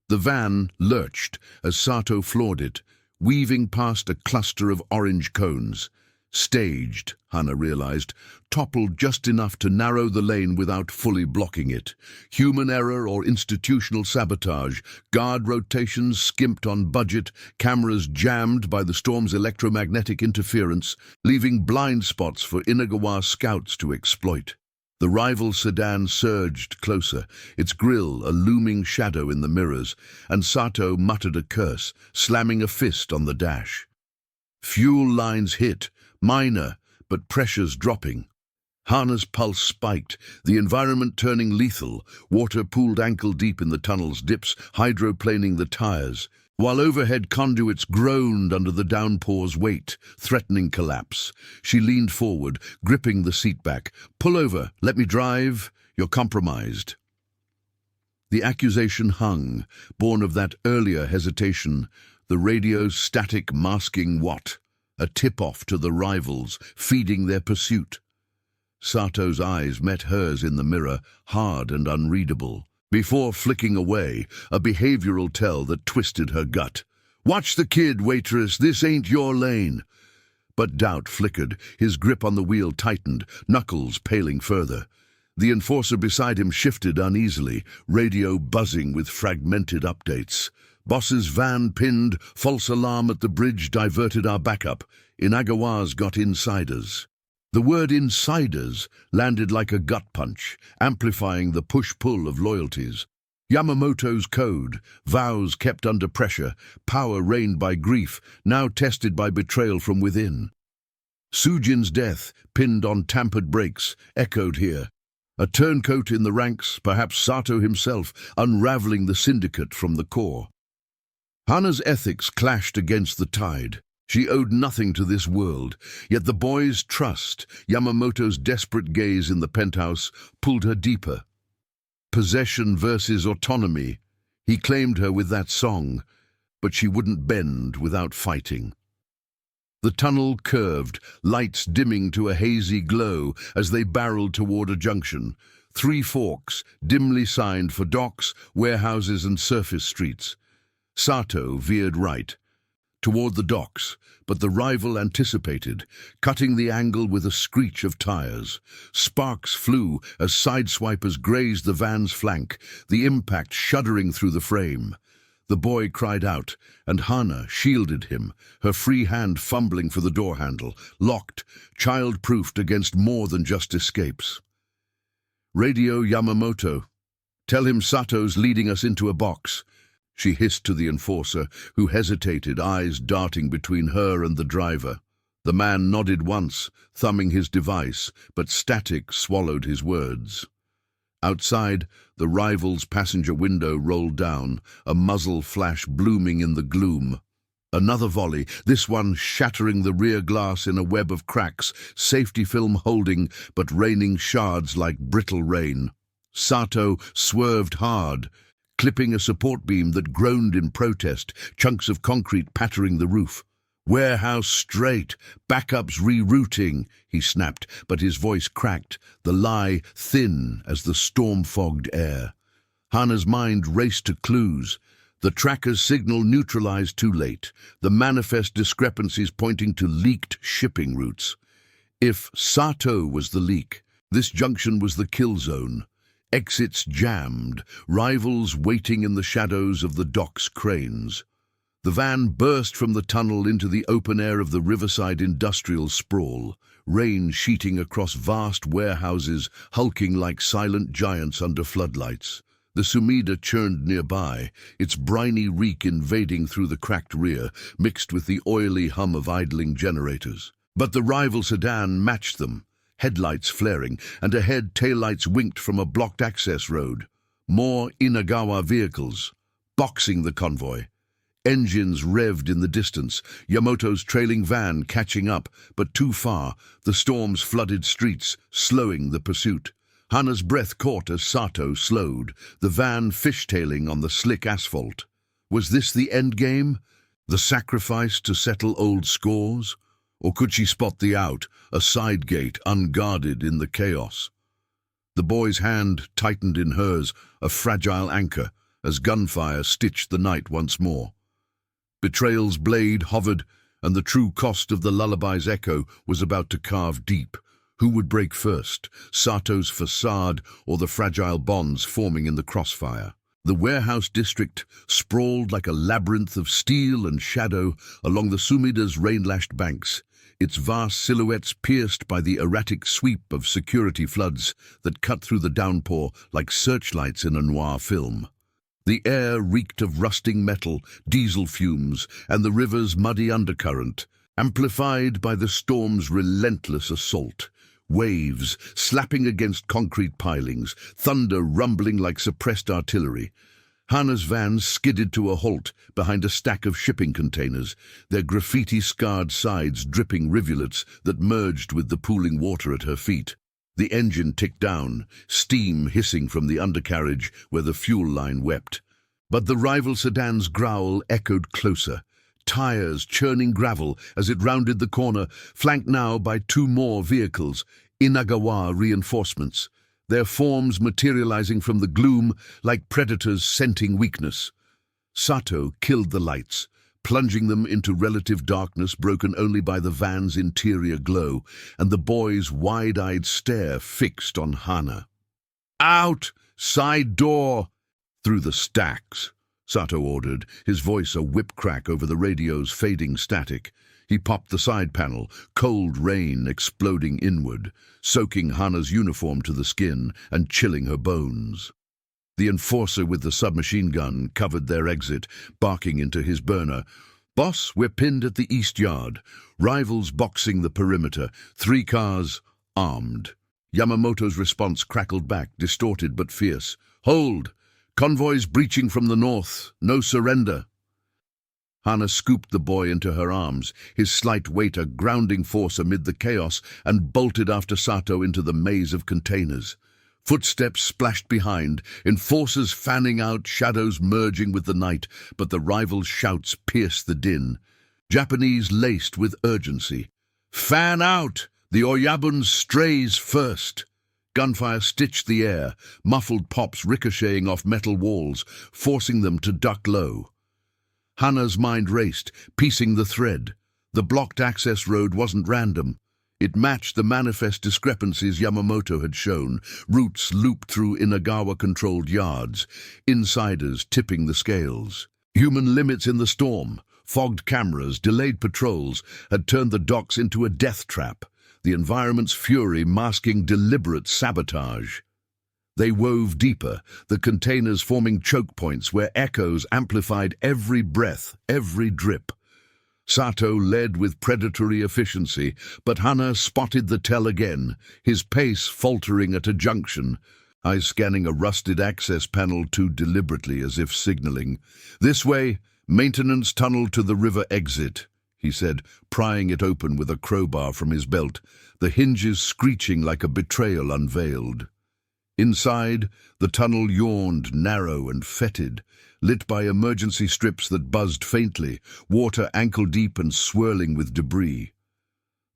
The van lurched as Sato floored it, weaving past a cluster of orange cones. Staged, Hana realized, toppled just enough to narrow the lane without fully blocking it. Human error or institutional sabotage, guard rotations skimped on budget, cameras jammed by the storm's electromagnetic interference, leaving blind spots for Inagawa scouts to exploit. The rival sedan surged closer, its grille a looming shadow in the mirrors, and Sato muttered a curse, slamming a fist on the dash. Fuel lines hit, minor, but pressures dropping. Hana's pulse spiked, the environment turning lethal, water pooled ankle-deep in the tunnel's dips, hydroplaning the tires, while overhead conduits groaned under the downpour's weight, threatening collapse. She leaned forward, gripping the seat back. "Pull over, let me drive, you're compromised." The accusation hung, born of that earlier hesitation, the radio's static masking what? A tip-off to the rivals, feeding their pursuit. Sato's eyes met hers in the mirror, hard and unreadable. Before flicking away, a behavioral tell that twisted her gut. "Watch the kid, Waitress, this ain't your lane." But doubt flickered, his grip on the wheel tightened, knuckles paling further. The enforcer beside him shifted uneasily, radio buzzing with fragmented updates. "Boss's van pinned, false alarm at the bridge diverted our backup. Inagawa's got insiders." The word insiders landed like a gut punch, amplifying the push-pull of loyalties. Yamamoto's code, vows kept under pressure, power reigned by grief, now tested by betrayal from within. Sujin's death, pinned on tampered brakes, echoed here. A turncoat in the ranks, perhaps Sato himself, unraveling the syndicate from the core. Hana's ethics clashed against the tide. She owed nothing to this world, yet the boy's trust, Yamamoto's desperate gaze in the penthouse, pulled her deeper. Possession versus autonomy. He claimed her with that song, but she wouldn't bend without fighting. The tunnel curved, lights dimming to a hazy glow as they barreled toward a junction. 3 forks, dimly signed for docks, warehouses and surface streets. Sato veered right, toward the docks, but the rival anticipated, cutting the angle with a screech of tires. Sparks flew as sideswipers grazed the van's flank, the impact shuddering through the frame. The boy cried out, and Hana shielded him, her free hand fumbling for the door handle, locked, child-proofed against more than just escapes. "Radio Yamamoto. Tell him Sato's leading us into a box," she hissed to the enforcer, who hesitated, eyes darting between her and the driver. The man nodded once, thumbing his device, but static swallowed his words. Outside, the rival's passenger window rolled down, a muzzle flash blooming in the gloom. Another volley, this one shattering the rear glass in a web of cracks, safety film holding, but raining shards like brittle rain. Sato swerved hard, clipping a support beam that groaned in protest, chunks of concrete pattering the roof. "Warehouse straight, backups rerouting," he snapped, but his voice cracked, the lie thin as the storm-fogged air. Hana's mind raced to clues. The tracker's signal neutralized too late, the manifest discrepancies pointing to leaked shipping routes. If Sato was the leak, this junction was the kill zone. Exits jammed, rivals waiting in the shadows of the dock's cranes. The van burst from the tunnel into the open air of the riverside industrial sprawl, rain sheeting across vast warehouses, hulking like silent giants under floodlights. The Sumida churned nearby, its briny reek invading through the cracked rear, mixed with the oily hum of idling generators. But the rival sedan matched them, headlights flaring, and ahead taillights winked from a blocked access road. More Inagawa vehicles, boxing the convoy. Engines revved in the distance, Yamamoto's trailing van catching up, but too far, the storm's flooded streets, slowing the pursuit. Hana's breath caught as Sato slowed, the van fishtailing on the slick asphalt. Was this the endgame? The sacrifice to settle old scores? Or could she spot the out, a side gate unguarded in the chaos? The boy's hand tightened in hers, a fragile anchor, as gunfire stitched the night once more. Betrayal's blade hovered, and the true cost of the lullaby's echo was about to carve deep. Who would break first, Sato's facade or the fragile bonds forming in the crossfire? The warehouse district sprawled like a labyrinth of steel and shadow along the Sumida's rain-lashed banks, its vast silhouettes pierced by the erratic sweep of security floods that cut through the downpour like searchlights in a noir film. The air reeked of rusting metal, diesel fumes, and the river's muddy undercurrent, amplified by the storm's relentless assault. Waves slapping against concrete pilings, thunder rumbling like suppressed artillery. Hannah's van skidded to a halt behind a stack of shipping containers, their graffiti-scarred sides dripping rivulets that merged with the pooling water at her feet. The engine ticked down, steam hissing from the undercarriage where the fuel line wept. But the rival sedan's growl echoed closer, tires churning gravel as it rounded the corner, flanked now by two more vehicles, Inagawa reinforcements, their forms materializing from the gloom like predators scenting weakness. Sato killed the lights, plunging them into relative darkness broken only by the van's interior glow and the boy's wide-eyed stare fixed on Hana. "Out! Side door!" "Through the stacks," Sato ordered, his voice a whip crack over the radio's fading static. He popped the side panel, cold rain exploding inward, soaking Hana's uniform to the skin and chilling her bones. The enforcer with the submachine gun covered their exit, barking into his burner. "Boss, we're pinned at the east yard. Rivals boxing the perimeter. 3 cars, armed." Yamamoto's response crackled back, distorted but fierce. "Hold! Convoys breaching from the north. No surrender." Hana scooped the boy into her arms, his slight weight a grounding force amid the chaos, and bolted after Sato into the maze of containers. Footsteps splashed behind, enforcers fanning out, shadows merging with the night, but the rivals' shouts pierced the din. Japanese laced with urgency. "Fan out! The Oyabun strays first!" Gunfire stitched the air, muffled pops ricocheting off metal walls, forcing them to duck low. Hana's mind raced, piecing the thread. The blocked access road wasn't random. It matched the manifest discrepancies Yamamoto had shown, routes looped through Inagawa-controlled yards, insiders tipping the scales. Human limits in the storm, fogged cameras, delayed patrols, had turned the docks into a death trap, the environment's fury masking deliberate sabotage. They wove deeper, the containers forming choke points where echoes amplified every breath, every drip. Sato led with predatory efficiency, but Hana spotted the tell again, his pace faltering at a junction, eyes scanning a rusted access panel too deliberately as if signaling. "This way, maintenance tunnel to the river exit," he said, prying it open with a crowbar from his belt, the hinges screeching like a betrayal unveiled. Inside, the tunnel yawned, narrow and fetid, lit by emergency strips that buzzed faintly, water ankle-deep and swirling with debris.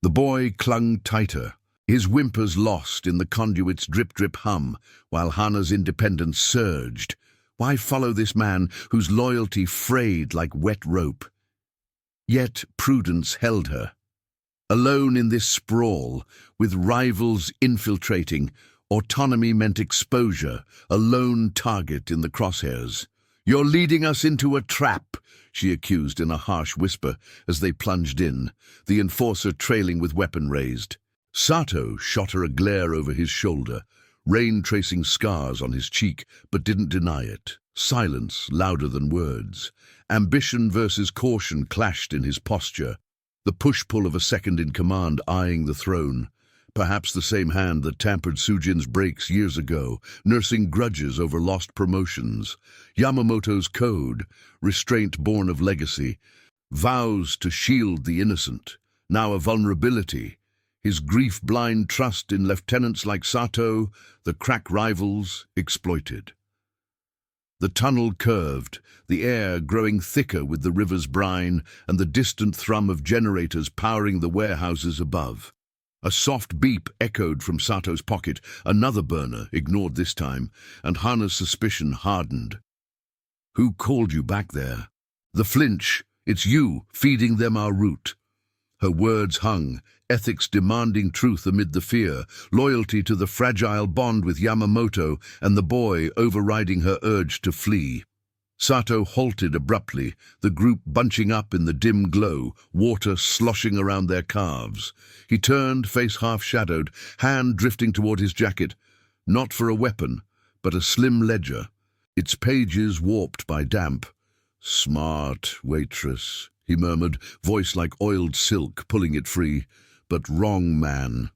The boy clung tighter, his whimpers lost in the conduit's drip-drip hum, while Hana's independence surged. Why follow this man whose loyalty frayed like wet rope? Yet prudence held her. Alone in this sprawl, with rivals infiltrating, autonomy meant exposure, a lone target in the crosshairs. "You're leading us into a trap," she accused in a harsh whisper as they plunged in, the enforcer trailing with weapon raised. Sato shot her a glare over his shoulder, rain tracing scars on his cheek, but didn't deny it. Silence louder than words. Ambition versus caution clashed in his posture, the push-pull of a second-in-command eyeing the throne. Perhaps the same hand that tampered Sujin's brakes years ago, nursing grudges over lost promotions. Yamamoto's code, restraint born of legacy, vows to shield the innocent, now a vulnerability. His grief-blind trust in lieutenants like Sato, the crack rivals, exploited. The tunnel curved, the air growing thicker with the river's brine and the distant thrum of generators powering the warehouses above. A soft beep echoed from Sato's pocket, another burner, ignored this time, and Hana's suspicion hardened. "Who called you back there?" "The flinch. It's you, feeding them our route." Her words hung, ethics demanding truth amid the fear, loyalty to the fragile bond with Yamamoto and the boy overriding her urge to flee. Sato halted abruptly, the group bunching up in the dim glow, water sloshing around their calves. He turned, face half-shadowed, hand drifting toward his jacket, not for a weapon, but a slim ledger, its pages warped by damp. "Smart, Waitress," he murmured, voice like oiled silk, pulling it free. "But wrong man."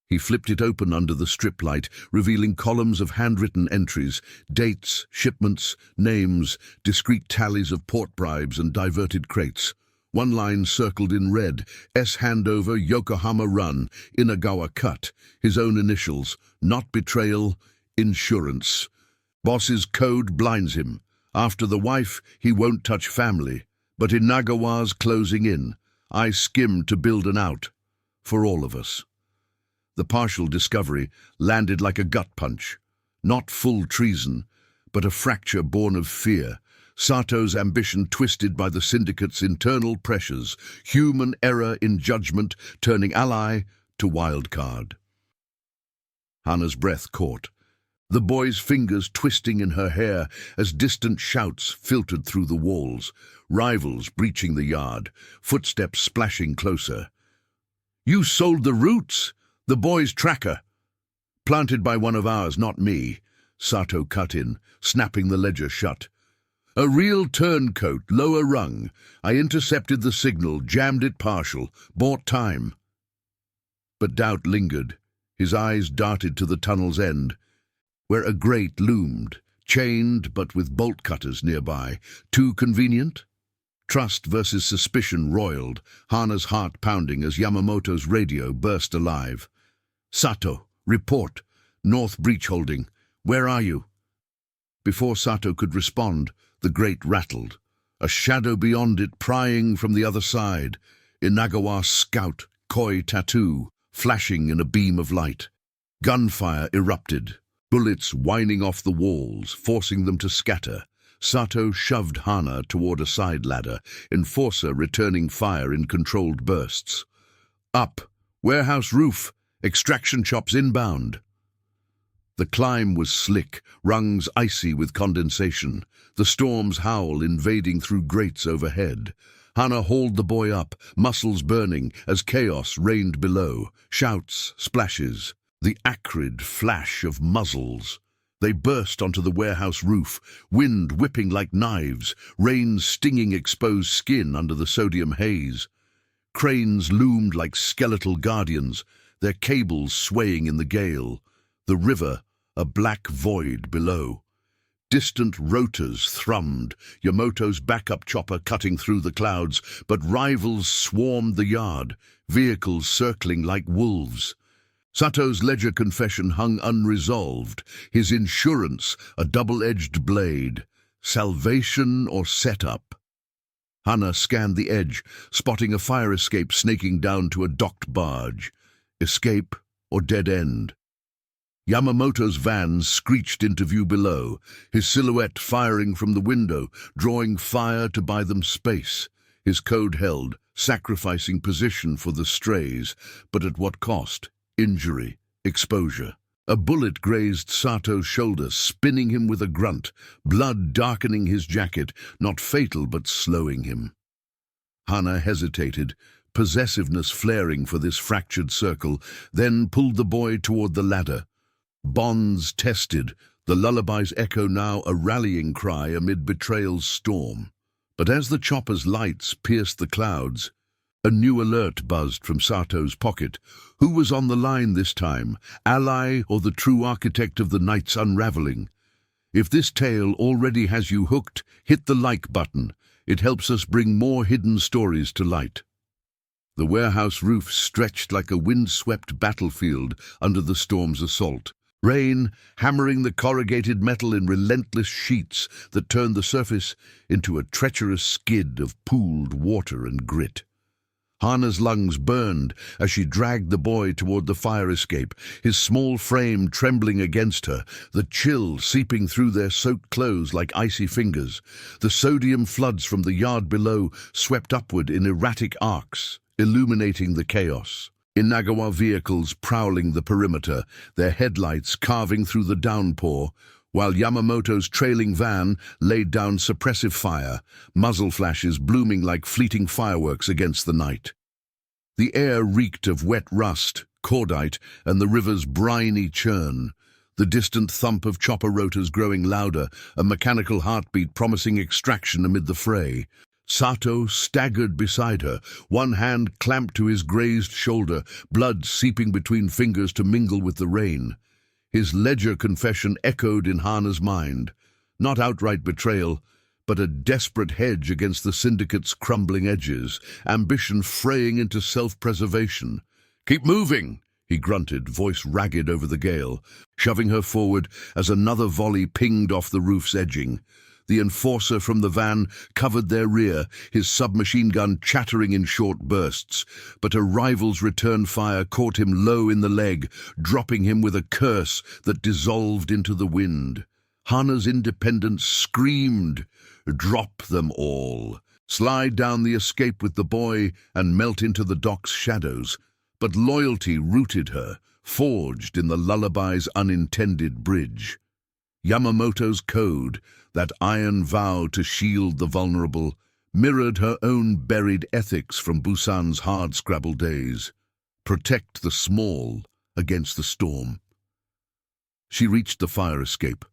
He flipped it open under the strip light, revealing columns of handwritten entries, dates, shipments, names, discrete tallies of port bribes and diverted crates. One line circled in red, S handover, Yokohama run, Inagawa cut, his own initials, not betrayal, insurance. Boss's code blinds him. After the wife, he won't touch family. But Inagawa's closing in. I skimmed to build an out. For all of us. The partial discovery landed like a gut punch. Not full treason, but a fracture born of fear. Sato's ambition twisted by the syndicate's internal pressures, human error in judgment turning ally to wildcard. Hana's breath caught, the boy's fingers twisting in her hair as distant shouts filtered through the walls, rivals breaching the yard, footsteps splashing closer. "You sold the roots! The boy's tracker!" "Planted by one of ours, not me," Sato cut in, snapping the ledger shut. "A real turncoat, lower rung. I intercepted the signal, jammed it partial, bought time." But doubt lingered. His eyes darted to the tunnel's end, where a grate loomed, chained but with bolt cutters nearby. Too convenient? Trust versus suspicion roiled, Hana's heart pounding as Yamamoto's radio burst alive. "Sato, report. North breach holding. Where are you?" Before Sato could respond, the grate rattled. A shadow beyond it prying from the other side. Inagawa's scout, koi tattoo, flashing in a beam of light. Gunfire erupted, bullets whining off the walls, forcing them to scatter. Sato shoved Hana toward a side ladder, Enforcer returning fire in controlled bursts. "Up! Warehouse roof! Extraction chops inbound!" The climb was slick, rungs icy with condensation, the storm's howl invading through grates overhead. Hana hauled the boy up, muscles burning, as chaos reigned below. Shouts, splashes, the acrid flash of muzzles. They burst onto the warehouse roof, wind whipping like knives, rain stinging exposed skin under the sodium haze. Cranes loomed like skeletal guardians, their cables swaying in the gale. The river, a black void below. Distant rotors thrummed, Yamamoto's backup chopper cutting through the clouds, but rivals swarmed the yard, vehicles circling like wolves. Sato's ledger confession hung unresolved, his insurance a double-edged blade. Salvation or setup? Hana scanned the edge, spotting a fire escape snaking down to a docked barge. Escape or dead end? Yamamoto's van screeched into view below, his silhouette firing from the window, drawing fire to buy them space. His code held, sacrificing position for the strays, but at what cost? Injury, exposure. A bullet grazed Sato's shoulder, spinning him with a grunt, blood darkening his jacket, not fatal but slowing him. Hana hesitated, possessiveness flaring for this fractured circle, then pulled the boy toward the ladder. Bonds tested, the lullaby's echo now a rallying cry amid betrayal's storm. But as the chopper's lights pierced the clouds, a new alert buzzed from Sato's pocket. Who was on the line this time, ally or the true architect of the night's unraveling? If this tale already has you hooked, hit the like button. It helps us bring more hidden stories to light. The warehouse roof stretched like a wind-swept battlefield under the storm's assault. Rain hammering the corrugated metal in relentless sheets that turned the surface into a treacherous skid of pooled water and grit. Hana's lungs burned as she dragged the boy toward the fire escape, his small frame trembling against her, the chill seeping through their soaked clothes like icy fingers. The sodium floods from the yard below swept upward in erratic arcs, illuminating the chaos. Inagawa vehicles prowling the perimeter, their headlights carving through the downpour, while Yamamoto's trailing van laid down suppressive fire, muzzle flashes blooming like fleeting fireworks against the night. The air reeked of wet rust, cordite, and the river's briny churn, the distant thump of chopper rotors growing louder, a mechanical heartbeat promising extraction amid the fray. Sato staggered beside her, one hand clamped to his grazed shoulder, blood seeping between fingers to mingle with the rain. His ledger confession echoed in Hana's mind, not outright betrayal, but a desperate hedge against the syndicate's crumbling edges, ambition fraying into self-preservation. "Keep moving!" he grunted, voice ragged over the gale, shoving her forward as another volley pinged off the roof's edging. The enforcer from the van covered their rear, his submachine gun chattering in short bursts, but a rival's return fire caught him low in the leg, dropping him with a curse that dissolved into the wind. Hana's independence screamed, "Drop them all! Slide down the escape with the boy and melt into the dock's shadows." But loyalty rooted her, forged in the Lullaby's unintended bridge. Yamamoto's code, that iron vow to shield the vulnerable, mirrored her own buried ethics from Busan's hard-scrabble days. Protect the small against the storm. She reached the fire escape,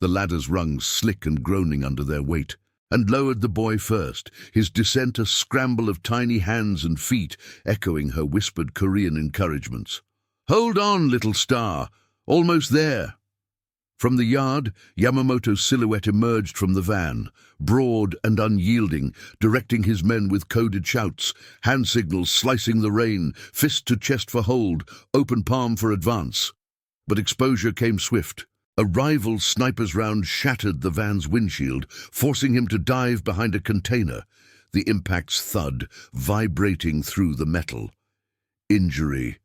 the ladder's rungs slick and groaning under their weight, and lowered the boy first, his descent a scramble of tiny hands and feet, echoing her whispered Korean encouragements. "Hold on, little star! Almost there!" From the yard, Yamamoto's silhouette emerged from the van, broad and unyielding, directing his men with coded shouts, hand signals slicing the rain, fist to chest for hold, open palm for advance. But exposure came swift. A rival's sniper's round shattered the van's windshield, forcing him to dive behind a container, the impact's thud vibrating through the metal. Injury.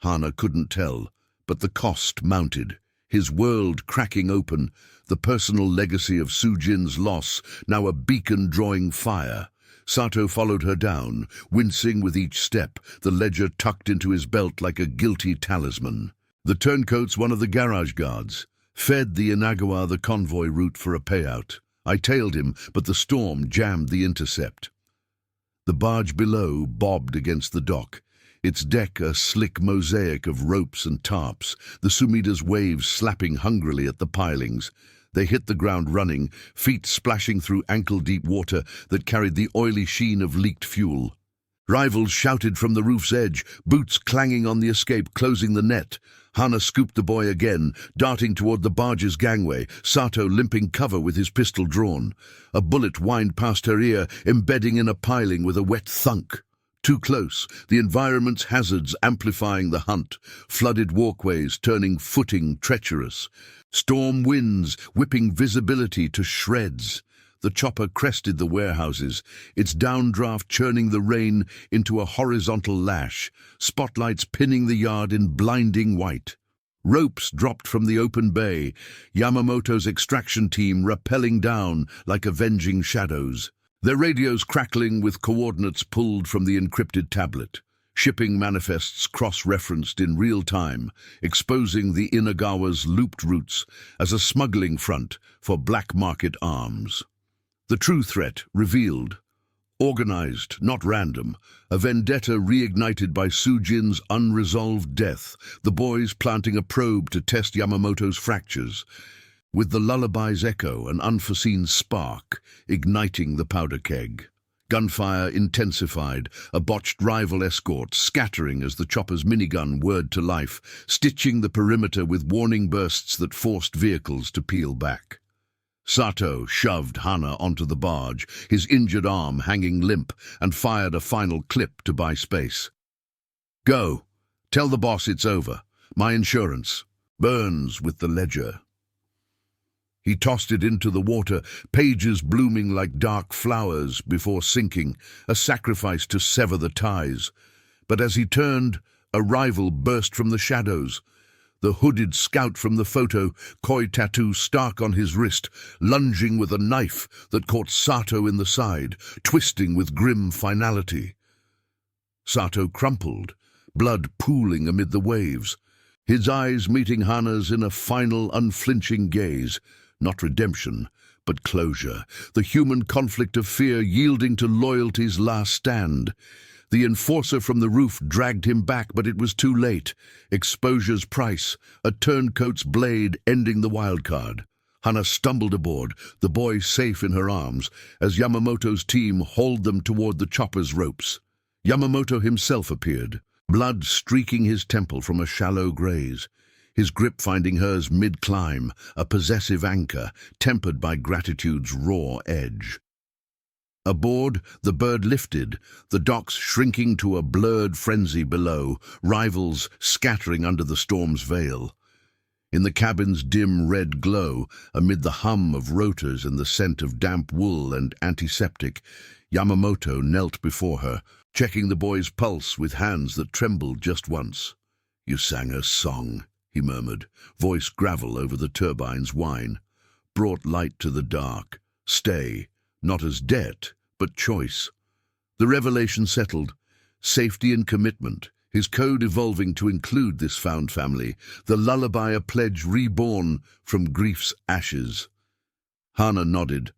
Hana couldn't tell, but the cost mounted. His world cracking open, the personal legacy of Sujin's loss, now a beacon drawing fire. Sato followed her down, wincing with each step, the ledger tucked into his belt like a guilty talisman. The turncoat's one of the garage guards, fed the Inagawa the convoy route for a payout. I tailed him, but the storm jammed the intercept. The barge below bobbed against the dock, its deck a slick mosaic of ropes and tarps, the Sumida's waves slapping hungrily at the pilings. They hit the ground running, feet splashing through ankle-deep water that carried the oily sheen of leaked fuel. Rivals shouted from the roof's edge, boots clanging on the escape, closing the net. Hana scooped the boy again, darting toward the barge's gangway, Sato limping cover with his pistol drawn. A bullet whined past her ear, embedding in a piling with a wet thunk. Too close, the environment's hazards amplifying the hunt, flooded walkways turning footing treacherous, storm winds whipping visibility to shreds. The chopper crested the warehouses, its downdraft churning the rain into a horizontal lash, spotlights pinning the yard in blinding white. Ropes dropped from the open bay, Yamamoto's extraction team rappelling down like avenging shadows. Their radios crackling with coordinates pulled from the encrypted tablet. Shipping manifests cross-referenced in real time, exposing the Inagawa's looped routes as a smuggling front for black market arms. The true threat revealed. Organized, not random, a vendetta reignited by Sujin's unresolved death, the boys planting a probe to test Yamamoto's fractures. With the Lullaby's echo, an unforeseen spark, igniting the powder keg. Gunfire intensified, a botched rival escort scattering as the chopper's minigun whirred to life, stitching the perimeter with warning bursts that forced vehicles to peel back. Sato shoved Hana onto the barge, his injured arm hanging limp, and fired a final clip to buy space. "Go. Tell the boss it's over. My insurance. Burns with the ledger." He tossed it into the water, pages blooming like dark flowers before sinking, a sacrifice to sever the ties. But as he turned, a rival burst from the shadows. The hooded scout from the photo, koi tattoo stark on his wrist, lunging with a knife that caught Sato in the side, twisting with grim finality. Sato crumpled, blood pooling amid the waves. his eyes meeting Hana's in a final, unflinching gaze. Not redemption, but closure, the human conflict of fear yielding to loyalty's last stand. The enforcer from the roof dragged him back, but it was too late. Exposure's price, a turncoat's blade ending the wildcard. Hana stumbled aboard, the boy safe in her arms, as Yamamoto's team hauled them toward the chopper's ropes. Yamamoto himself appeared, blood streaking his temple from a shallow graze, his grip finding hers mid-climb, a possessive anchor, tempered by gratitude's raw edge. Aboard, the bird lifted, the docks shrinking to a blurred frenzy below, rivals scattering under the storm's veil. In the cabin's dim red glow, amid the hum of rotors and the scent of damp wool and antiseptic, Yamamoto knelt before her, checking the boy's pulse with hands that trembled just once. "You sang a song," he murmured, voice gravel over the turbine's whine. "Brought light to the dark. Stay, not as debt, but choice." The revelation settled. Safety and commitment, his code evolving to include this found family, the lullaby a pledge reborn from grief's ashes. Hana nodded,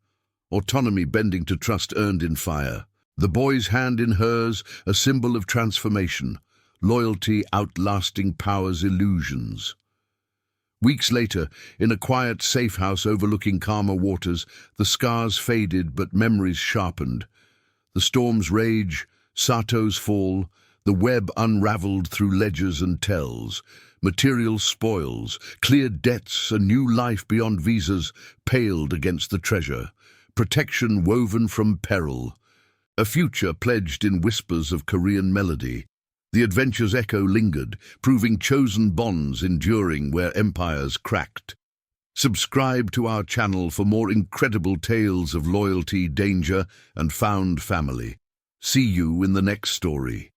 autonomy bending to trust earned in fire. The boy's hand in hers, a symbol of transformation, loyalty outlasting power's illusions. Weeks later, in a quiet, safe house overlooking calmer waters, the scars faded but memories sharpened. The storm's rage, Sato's fall, the web unraveled through ledgers and tells, material spoils, cleared debts, a new life beyond visas, paled against the treasure, protection woven from peril, a future pledged in whispers of Korean melody. The adventure's echo lingered, proving chosen bonds enduring where empires cracked. Subscribe to our channel for more incredible tales of loyalty, danger, and found family. See you in the next story.